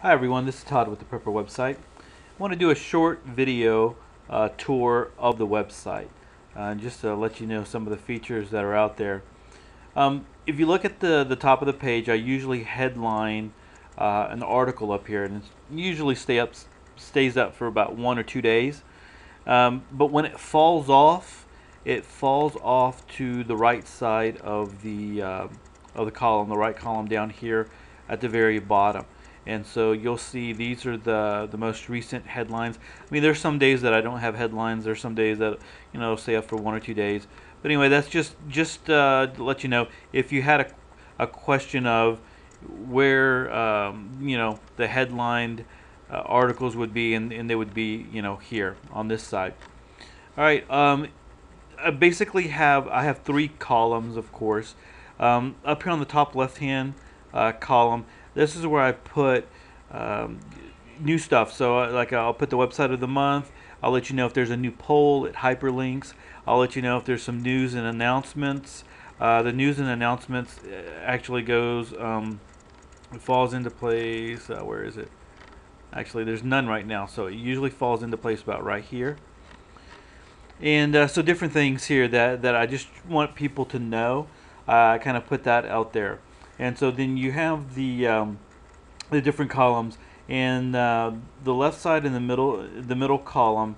Hi everyone, this is Todd with the Prepper website. I want to do a short video tour of the website, just to let you know some of the features that are out there. If you look at the top of the page, I usually headline an article up here, and it usually stays up for about 1 or 2 days. But when it falls off to the right side of the column, the right column down here at the very bottom. And so you'll see these are the most recent headlines. I mean, there's some days that I don't have headlines. There's some days that stay up for 1 or 2 days. But anyway, that's just to let you know if you had a question of where the headlined articles would be, and they would be here on this side. All right. I have three columns, of course. Up here on the top left-hand column, this is where I put um, new stuff. So, like, I'll put the website of the month. I'll let you know if there's a new poll. It hyperlinks. I'll let you know if there's some news and announcements. The news and announcements actually goes. It falls into place. Where is it? Actually, there's none right now, so it usually falls into place about right here. And so different things here that I just want people to know. I kind of put that out there. And so then you have the different columns, and the left side in the middle column,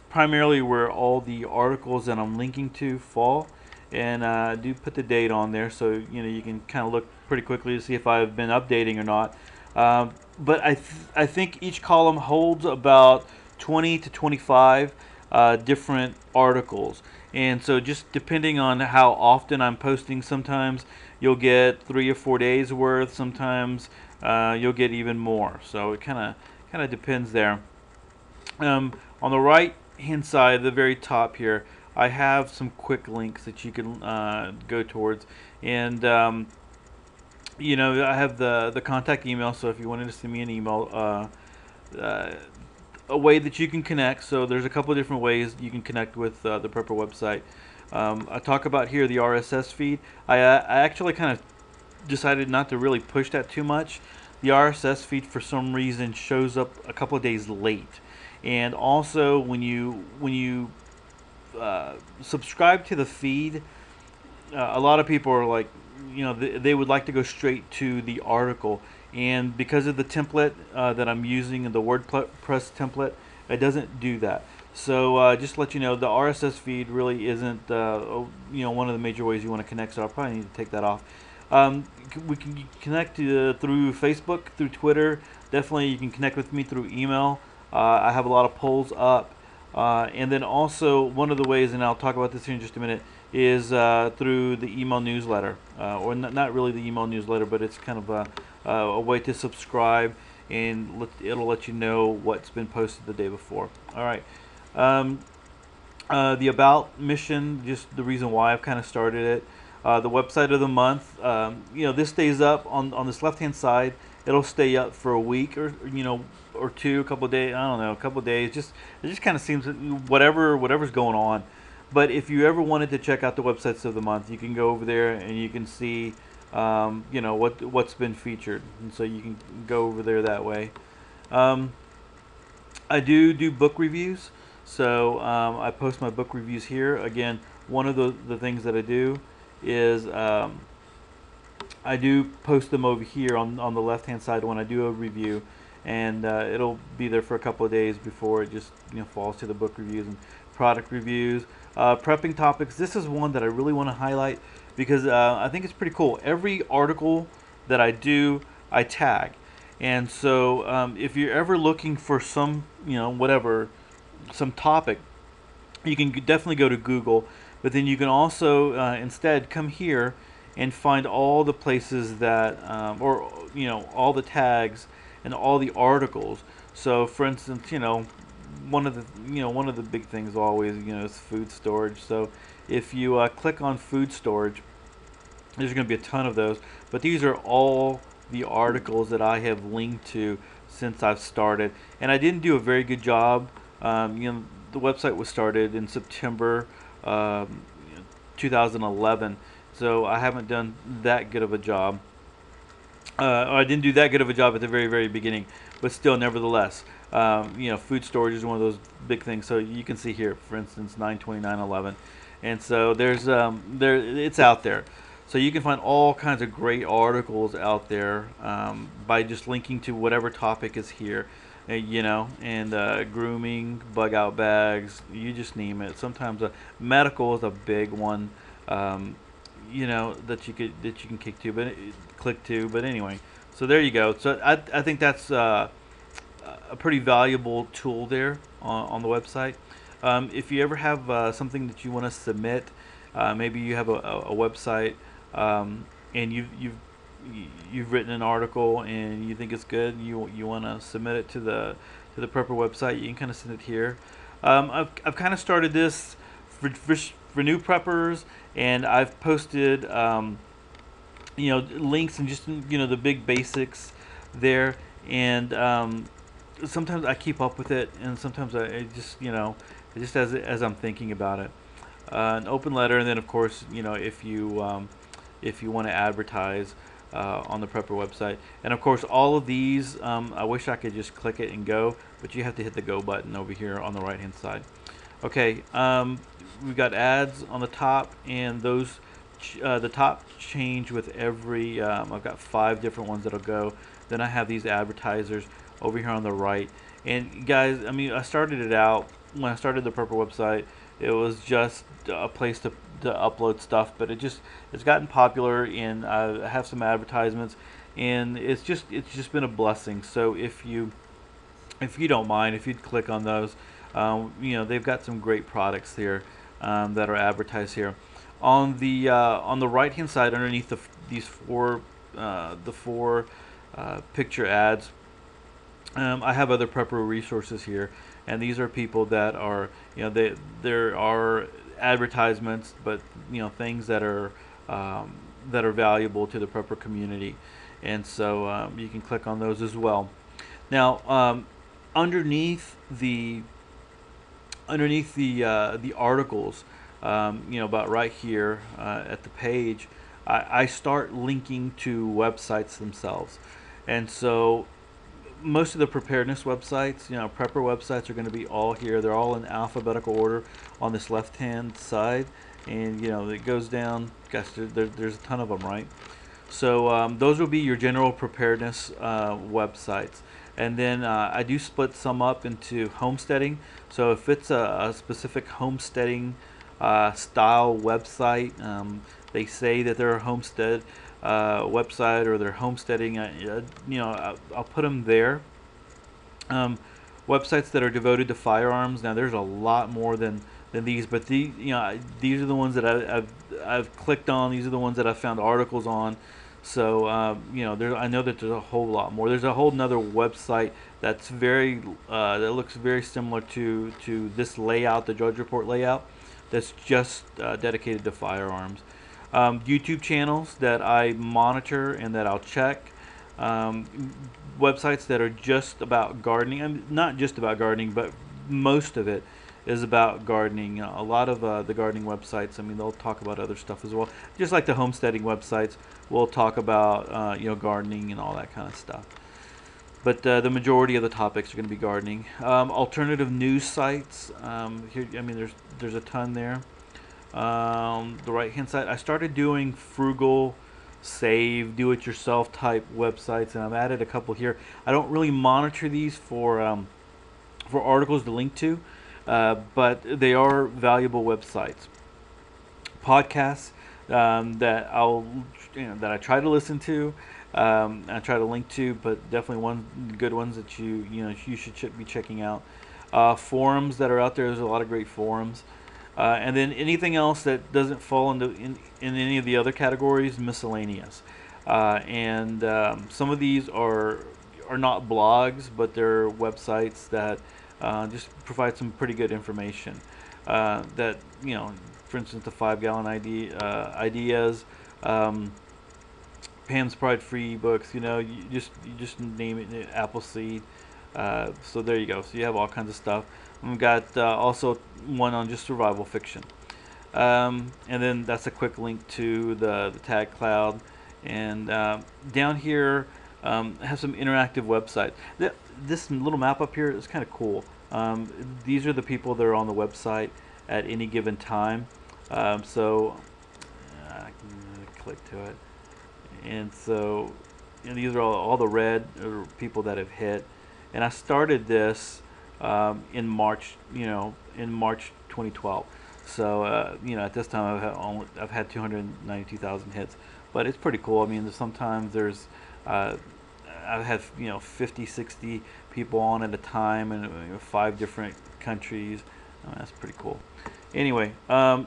primarily where all the articles that I'm linking to fall. And I do put the date on there, so you can kind of look pretty quickly to see if I've been updating or not. But I think each column holds about 20 to 25 different articles. And so just depending on how often I'm posting, sometimes you'll get 3 or 4 days worth. Sometimes you'll get even more. So it kind of depends there. On the right hand side, the very top here, I have some quick links that you can go towards, and I have the contact email. So if you wanted to send me an email, uh, a way that you can connect. So there's a couple of different ways you can connect with the Prepper website. I talk about here the RSS feed. I actually kind of decided not to really push that too much. The RSS feed for some reason shows up a couple of days late, and also when you subscribe to the feed, a lot of people are like, they would like to go straight to the article, and because of the template that I'm using, the WordPress template, it doesn't do that. So just to let you know, the RSS feed really isn't one of the major ways you want to connect. So I'll probably need to take that off. We can connect through Facebook, through Twitter. Definitely, you can connect with me through email. I have a lot of polls up. And then also, one of the ways, and I'll talk about this here in just a minute, is through the email newsletter. Or not really the email newsletter, but it's kind of a way to subscribe, and it'll let you know what's been posted the day before. All right. Um, the About mission, just the reason why I've kind of started it. The website of the month, this stays up on this left hand side. It'll stay up for a week or two, a couple of days. I don't know, a couple of days. It just kind of seems whatever's going on. But if you ever wanted to check out the websites of the month, you can go over there and you can see, what's been featured, and so you can go over there that way. Um, I do book reviews, so I post my book reviews here. Again, one of the things that I do is I do post them over here on the left hand side when I do a review, and it'll be there for a couple of days before it just falls to the book reviews and product reviews. Prepping topics. This is one that I really want to highlight because I think it's pretty cool. Every article that I do, I tag. And so if you're ever looking for some, whatever, some topic, you can definitely go to Google, but then you can also instead come here and find all the places that, or all the tags and all the articles. So, for instance, one of the big things always, is food storage. So, if you click on food storage, there's going to be a ton of those, but these are all the articles that I have linked to since I've started, and I didn't do a very good job. The website was started in September 2011, so I haven't done that good of a job. I didn't do that good of a job at the very beginning, but still, nevertheless, food storage is one of those big things. So you can see here, for instance, 92911, and so it's out there. So you can find all kinds of great articles out there by just linking to whatever topic is here, and grooming, bug out bags, you just name it. Sometimes medical is a big one. Um, that you can click to. But anyway, so there you go. So I think that's a pretty valuable tool there on the website. If you ever have something that you want to submit, maybe you have a website and you've written an article and you think it's good, you want to submit it to the Prepper website, you can kind of send it here. I've kind of started this for new preppers, and I've posted links and just the big basics there, and sometimes I keep up with it, and sometimes I just just as I'm thinking about it. An open letter, and then of course if you want to advertise on the Prepper website, and of course all of these I wish I could just click it and go, but you have to hit the go button over here on the right hand side. Okay, we've got ads on the top, and those the top change with every. I've got 5 different ones that'll go. Then I have these advertisers over here on the right. And guys, I mean, I started it out when I started the Prepper website. It was just a place to upload stuff, but it's gotten popular, and I have some advertisements, and it's just been a blessing. So if you don't mind, if you'd click on those, they've got some great products here that are advertised here. On the right hand side, underneath the four picture ads, I have other Prepper resources here, and these are people that are there are advertisements, but things that are valuable to the Prepper community, and so you can click on those as well. Now, underneath the the articles, about right here at the page, I start linking to websites themselves, and so most of the preparedness websites, Prepper websites, are going to be all here. They're all in alphabetical order on this left-hand side, and it goes down. Gosh, there's a ton of them, right? So those will be your general preparedness websites. And then I do split some up into homesteading. So if it's a specific homesteading style website, they say that they're a homestead website, or they're homesteading, I'll put them there. Um, Websites that are devoted to firearms. Now there's a lot more than these, but these are the ones that I've clicked on. These are the ones that I've found articles on. So I know that there's a whole lot more. There's a whole nother website that's that looks very similar to this layout, the Drudge Report layout. That's just dedicated to firearms. YouTube channels that I monitor and that I'll check. Websites that are just about gardening. I mean, not just about gardening, but most of it is about gardening. A lot of the gardening websites, I mean, they'll talk about other stuff as well. Just like the homesteading websites, we'll talk about gardening and all that kind of stuff. But the majority of the topics are going to be gardening. Alternative news sites. Here, I mean, there's a ton there. The right hand side, I started doing frugal, save, do-it-yourself type websites, and I've added a couple here. I don't really monitor these for articles to link to, but they are valuable websites. Podcasts that I try to listen to, I try to link to, but definitely one good ones that you should be checking out. Forums that are out there. There's a lot of great forums. And then anything else that doesn't fall in any of the other categories, miscellaneous. And some of these are not blogs, but they're websites that just provide some pretty good information. That for instance, the 5 gallon ideas, Pam's Pride free books. You just name it, Appleseed. So there you go. So you have all kinds of stuff. We've got also one on just survival fiction, and then that's a quick link to the Tag Cloud, And down here, have some interactive websites. This little map up here is kind of cool. These are the people that are on the website at any given time. So I can click to it, and so these are all the red are people that have hit. And I started this in March, in March 2012. So at this time I've had 292,000 hits, but it's pretty cool. I mean, sometimes there's uh, I've had 50, 60 people on at a time in 5 different countries. That's pretty cool. Anyway, I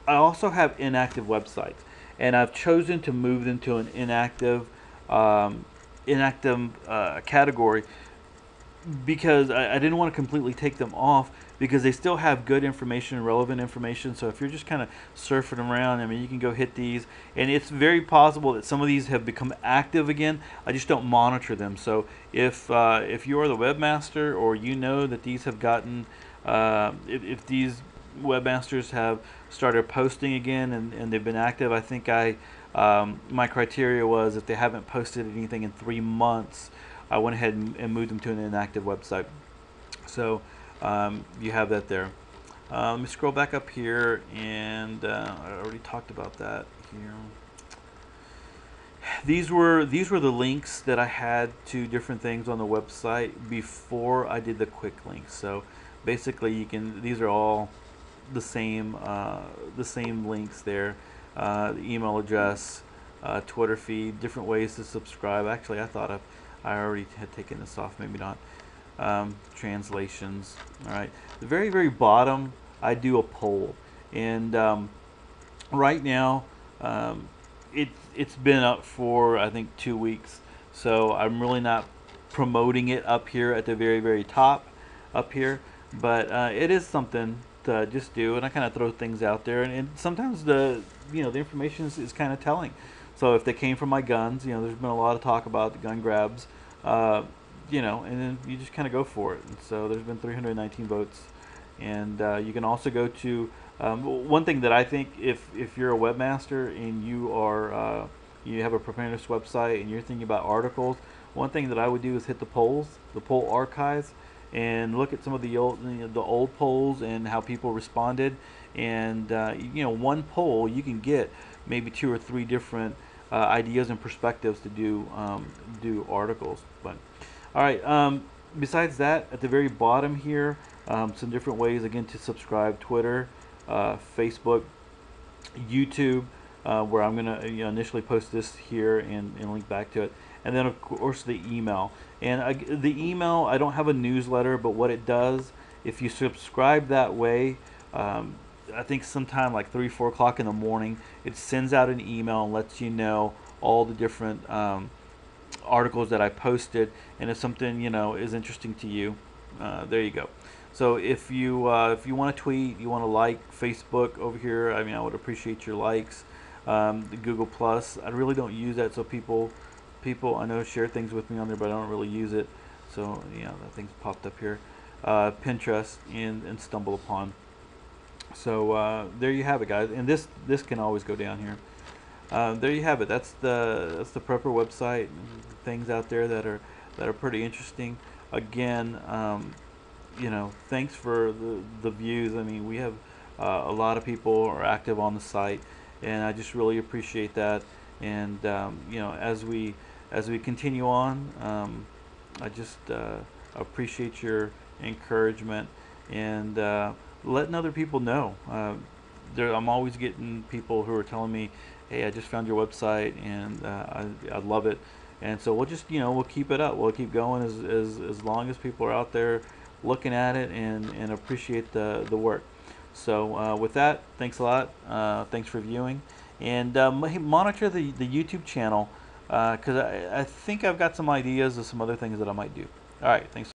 also have inactive websites, and I've chosen to move them to an um, inactive category because I didn't want to completely take them off because they still have good information and relevant information. So if you're just kind of surfing around, I mean, you can go hit these, and it's very possible that some of these have become active again. I just don't monitor them. So if you are the webmaster or you know that these have gotten, if these webmasters have started posting again and they've been active, I think my criteria was if they haven't posted anything in 3 months, I went ahead and moved them to an inactive website. So you have that there. Let me scroll back up here, and I already talked about that here. These were the links that I had to different things on the website before I did the quick links. So basically, these are all the same links there. The email address, Twitter feed, different ways to subscribe. Actually, I already had taken this off, maybe not. Translations. All right. The very, very bottom, I do a poll. And right now, um, it's been up for, I think, 2 weeks. So I'm really not promoting it up here at the very, very top up here. But it is something to just do. And I kind of throw things out there. And sometimes the information is kind of telling. So if they came from my guns, there's been a lot of talk about the gun grabs. Uh, and then you just kind of go for it. And so there's been 319 votes, and you can also go to one thing that I think if you're a webmaster and you have a preparedness website and you're thinking about articles, one thing that I would do is hit the polls, the poll archives, and look at some of the old polls and how people responded. And one poll you can get maybe 2 or 3 different ideas and perspectives to do articles. But all right. Besides that, at the very bottom here, some different ways again to subscribe: Twitter, Facebook, YouTube, where I'm gonna initially post this here and link back to it, and then of course the email. And the email, I don't have a newsletter, but what it does, if you subscribe that way, I think sometime like 3, 4 o'clock in the morning, it sends out an email and lets you know all the different articles that I posted, and if something is interesting to you, there you go. So if you want to tweet, you want to like Facebook over here, I mean, I would appreciate your likes. The Google Plus, I really don't use that, so people I know share things with me on there, but I don't really use it. So that thing's popped up here. Pinterest and Stumble Upon. So there you have it, guys, and this can always go down here. There you have it. That's the Prepper website. Things out there that are pretty interesting. Again, thanks for the views. I mean, we have a lot of people are active on the site, and I just really appreciate that. And as we continue on, I just appreciate your encouragement and letting other people know. I'm always getting people who are telling me, "Hey, I just found your website and I love it." And so we'll keep it up. We'll keep going as long as people are out there looking at it and appreciate the work. So with that, thanks a lot. Thanks for viewing, and monitor the YouTube channel because I think I've got some ideas of some other things that I might do. All right, thanks.